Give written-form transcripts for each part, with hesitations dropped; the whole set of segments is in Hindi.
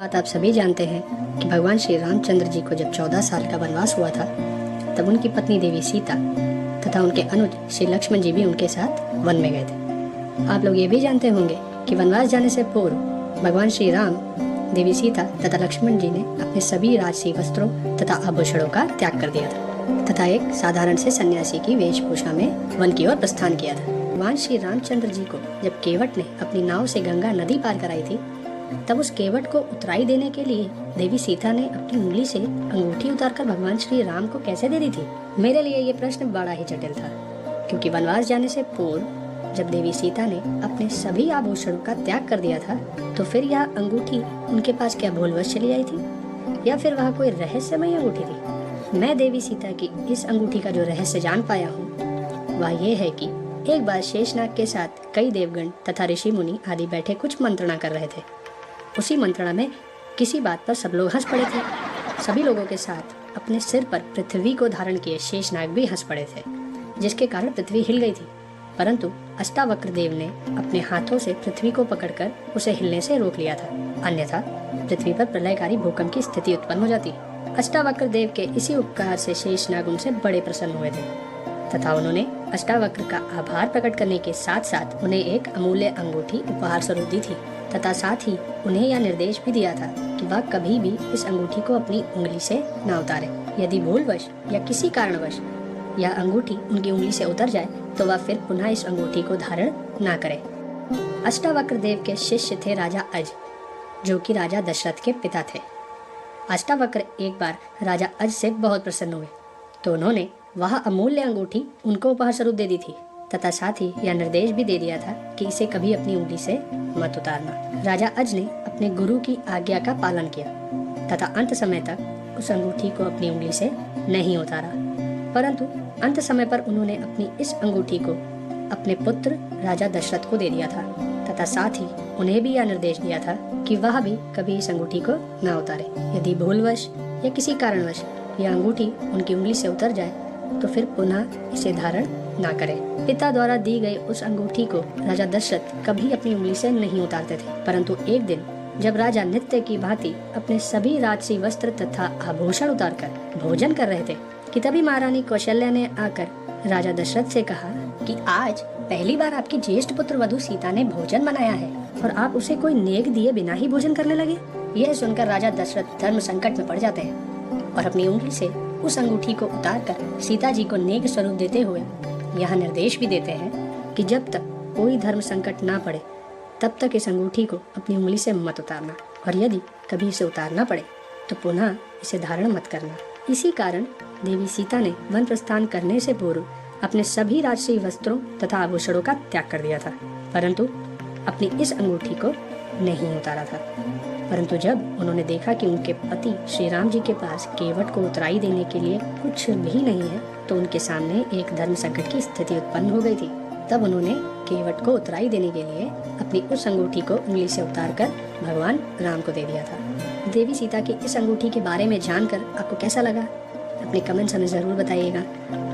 बात आप सभी जानते हैं कि भगवान श्री रामचंद्र जी को जब 14 साल का वनवास हुआ था, तब उनकी पत्नी देवी सीता तथा उनके अनुज श्री लक्ष्मण जी भी उनके साथ वन में गए थे। आप लोग ये भी जानते होंगे कि वनवास जाने से पूर्व भगवान श्री राम, देवी सीता तथा लक्ष्मण जी ने अपने सभी राजसी वस्त्रों तथा आभूषणों का त्याग कर दिया था तथा एक साधारण से सन्यासी की वेशभूषा में वन की ओर प्रस्थान किया था। भगवान श्री रामचंद्र जी को जब केवट ने अपनी नाव से गंगा नदी पार कराई थी, तब उस केवट को उतराई देने के लिए देवी सीता ने अपनी उंगली से अंगूठी उतारकर भगवान श्री राम को कैसे दे दी थी। मेरे लिए ये प्रश्न बड़ा ही जटिल था, क्योंकि वनवास जाने से पूर्व जब देवी सीता ने अपने सभी आभूषणों का त्याग कर दिया था, तो फिर यह अंगूठी उनके पास क्या भूलवश चली आई थी या फिर वह कोई रहस्यमय अंगूठी थी। मैं देवी सीता की इस अंगूठी का जो रहस्य जान पाया हूँ वह ये है कि एक बार शेषनाग के साथ कई देवगण तथा ऋषि मुनि आदि बैठे कुछ मंत्रणा कर रहे थे। उसी मंत्रणा में किसी बात पर सब लोग हंस पड़े थे। सभी लोगों के साथ अपने सिर पर पृथ्वी को धारण किए शेषनाग भी हंस पड़े थे, जिसके कारण पृथ्वी हिल गई थी। परंतु अष्टावक्र देव ने अपने हाथों से पृथ्वी को पकड़कर उसे हिलने से रोक लिया था, अन्यथा पृथ्वी पर प्रलयकारी भूकंप की स्थिति उत्पन्न हो जाती। अष्टावक्र देव के इसी उपकार से शेषनाग उनसे बड़े प्रसन्न हुए थे तथा उन्होंने अष्टावक्र का आभार प्रकट करने के साथ साथ उन्हें एक अमूल्य अंगूठी उपहार स्वरूप दी थी तथा साथ ही उन्हें यह निर्देश भी दिया था कि वह कभी भी इस अंगूठी को अपनी उंगली से न उतारे। यदि भूलवश या किसी कारणवश यह अंगूठी उनकी उंगली से उतर जाए तो वह फिर पुनः इस अंगूठी को धारण न करे। अष्टावक्र देव के शिष्य थे राजा अज, जो कि राजा दशरथ के पिता थे। अष्टावक्र एक बार राजा अज से बहुत प्रसन्न हुए, तो उन्होंने वह अमूल्य अंगूठी उनको उपहार स्वरूप दे दी थी तथा साथ ही यह निर्देश भी दे दिया था कि इसे कभी अपनी उंगली से मत उतारना। राजा अज ने अपने गुरु की आज्ञा का पालन किया तथा अंत समय तक उस अंगूठी को अपनी उंगली से नहीं उतारा, परंतु अंत समय पर उन्होंने अपनी इस अंगूठी को अपने पुत्र राजा दशरथ को दे दिया था तथा साथ ही उन्हें भी यह निर्देश दिया था कि वह भी कभी इस अंगूठी को न उतारे। यदि भूलवश या किसी कारणवश यह अंगूठी उनकी उंगली से उतर जाए तो फिर पुनः इसे धारण ना करें। पिता द्वारा दी गई उस अंगूठी को राजा दशरथ कभी अपनी उंगली से नहीं उतारते थे, परंतु एक दिन जब राजा नित्य की भांति अपने सभी राजसी वस्त्र तथा आभूषण उतारकर भोजन कर रहे थे कि तभी महारानी कौशल्या ने आकर राजा दशरथ से कहा कि आज पहली बार आपकी ज्येष्ठ पुत्र वधू सीता ने भोजन बनाया है और आप उसे कोई नेक दिए बिना ही भोजन करने लगे। यह सुनकर राजा दशरथ धर्म संकट में पड़ जाते हैं और अपनी उंगली से उस अंगूठी को उतारकर सीता जी को नेक स्वरूप देते हुए यह निर्देश भी देते हैं कि जब तक कोई धर्म संकट ना पड़े तब तक इस अंगूठी को अपनी उंगली से मत उतारना, और यदि कभी इसे उतारना पड़े तो पुनः इसे धारण मत करना। इसी कारण देवी सीता ने वन प्रस्थान करने से पूर्व अपने सभी राजसी वस्त्रों तथा आभूषणों का त्याग कर दिया था, परंतु अपनी इस अंगूठी को नहीं उतारा था। परंतु जब उन्होंने देखा कि उनके पति श्री राम जी के पास केवट को उतराई देने के लिए कुछ भी नहीं है, तो उनके सामने एक धर्म संकट की स्थिति उत्पन्न हो गई थी। तब उन्होंने केवट को उतराई देने के लिए अपनी उस अंगूठी को उंगली से उतारकर भगवान राम को दे दिया था। देवी सीता की इस अंगूठी के बारे में जानकर आपको कैसा लगा, अपने कमेंट्स हमें ज़रूर बताइएगा।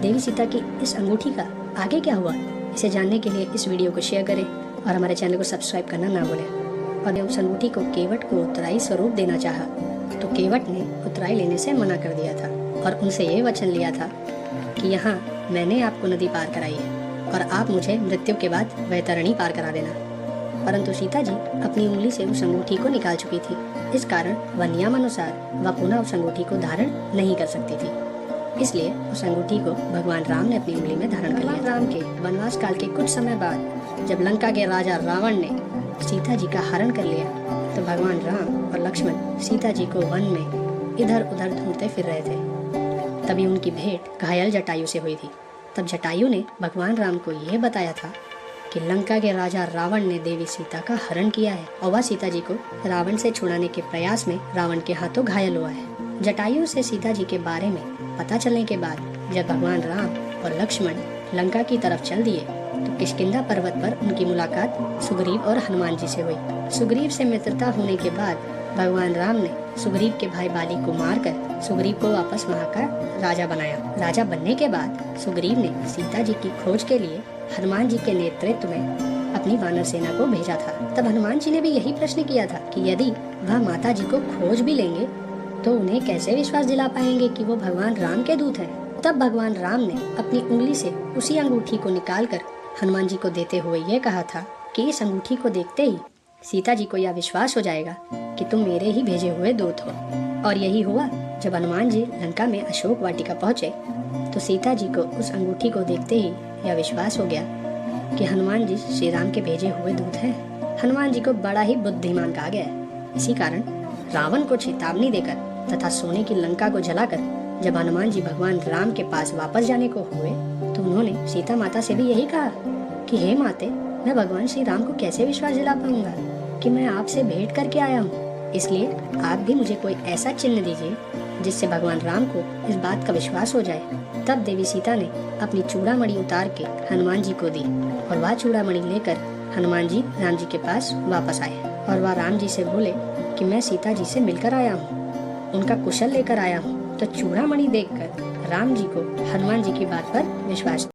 देवी सीता की इस अंगूठी का आगे क्या हुआ, इसे जानने के लिए इस वीडियो को शेयर करें और हमारे चैनल को सब्सक्राइब करना ना भूलें। और उस अंगूठी को केवट को उतराई स्वरूप देना चाहा तो केवट ने उतराई लेने से मना कर दिया था और उनसे ये वचन लिया था कि यहाँ मैंने आपको नदी पार कराई है और आप मुझे मृत्यु के बाद वैतरणी पार करा देना। परंतु सीता जी अपनी उंगली से उस अंगूठी को निकाल चुकी थी, इस कारण वह नियमानुसार वह पुनः उस अंगूठी को धारण नहीं कर सकती थी। इसलिए उस अंगूठी को भगवान राम ने अपनी उंगली में धारण कर लिया। राम के वनवास काल के कुछ समय बाद जब लंका के राजा रावण ने सीता जी का हरण कर लिया, तो भगवान राम और लक्ष्मण सीता जी को वन में इधर उधर ढूंढते फिर रहे थे। तभी उनकी भेंट घायल जटायु से हुई थी। तब जटायु ने भगवान राम को यह बताया था कि लंका के राजा रावण ने देवी सीता का हरण किया है और वह सीता जी को रावण से छुड़ाने के प्रयास में रावण के हाथों घायल हुआ है। जटायु से सीता जी के बारे में पता चलने के बाद जब भगवान राम और लक्ष्मण लंका की तरफ चल दिए, तो किष्किंधा पर्वत पर उनकी मुलाकात सुग्रीव और हनुमान जी से हुई। सुग्रीव से मित्रता होने के बाद भगवान राम ने सुग्रीव के भाई बाली को मारकर सुग्रीव को वापस वहाँ का राजा बनाया। राजा बनने के बाद सुग्रीव ने सीता जी की खोज के लिए हनुमान जी के नेतृत्व में अपनी वानर सेना को भेजा था। तब हनुमान जी ने भी यही प्रश्न किया था कि यदि वह माता जी को खोज भी लेंगे तो उन्हें कैसे विश्वास दिला पाएंगे कि वो भगवान राम के दूत हैं। तब भगवान राम ने अपनी उंगली से उसी अंगूठी को निकालकर हनुमान जी को देते हुए ये कहा था कि इस अंगूठी को देखते ही सीता जी को यह विश्वास हो जाएगा कि तुम मेरे ही भेजे हुए दूत हो। और यही हुआ। जब हनुमान जी लंका में अशोक वाटिका पहुंचे तो सीता जी को उस अंगूठी को देखते ही यह विश्वास हो गया कि हनुमान जी श्री राम के भेजे हुए दूत हैं। हनुमान जी को बड़ा ही बुद्धिमान कहा गया है। इसी कारण रावण को चेतावनी देकर तथा सोने की लंका को जलाकर जब हनुमान जी भगवान राम के पास वापस जाने को हुए तो उन्होंने सीता माता से भी यही कहा कि हे माते, मैं भगवान श्री राम को कैसे विश्वास दिला पाऊंगा कि मैं आपसे भेंट करके आया हूँ। इसलिए आप भी मुझे कोई ऐसा चिन्ह दीजिए जिससे भगवान राम को इस बात का विश्वास हो जाए। तब देवी सीता ने अपनी चूड़ामणि उतार के हनुमान जी को दी और वह चूड़ामणि लेकर हनुमान जी राम जी के पास वापस आए और वह राम जी से बोले कि मैं सीता जी से मिलकर आया हूँ, उनका कुशल लेकर आया हूँ। तो चूड़ामणि देखकर राम जी को हनुमान जी की बात पर विश्वास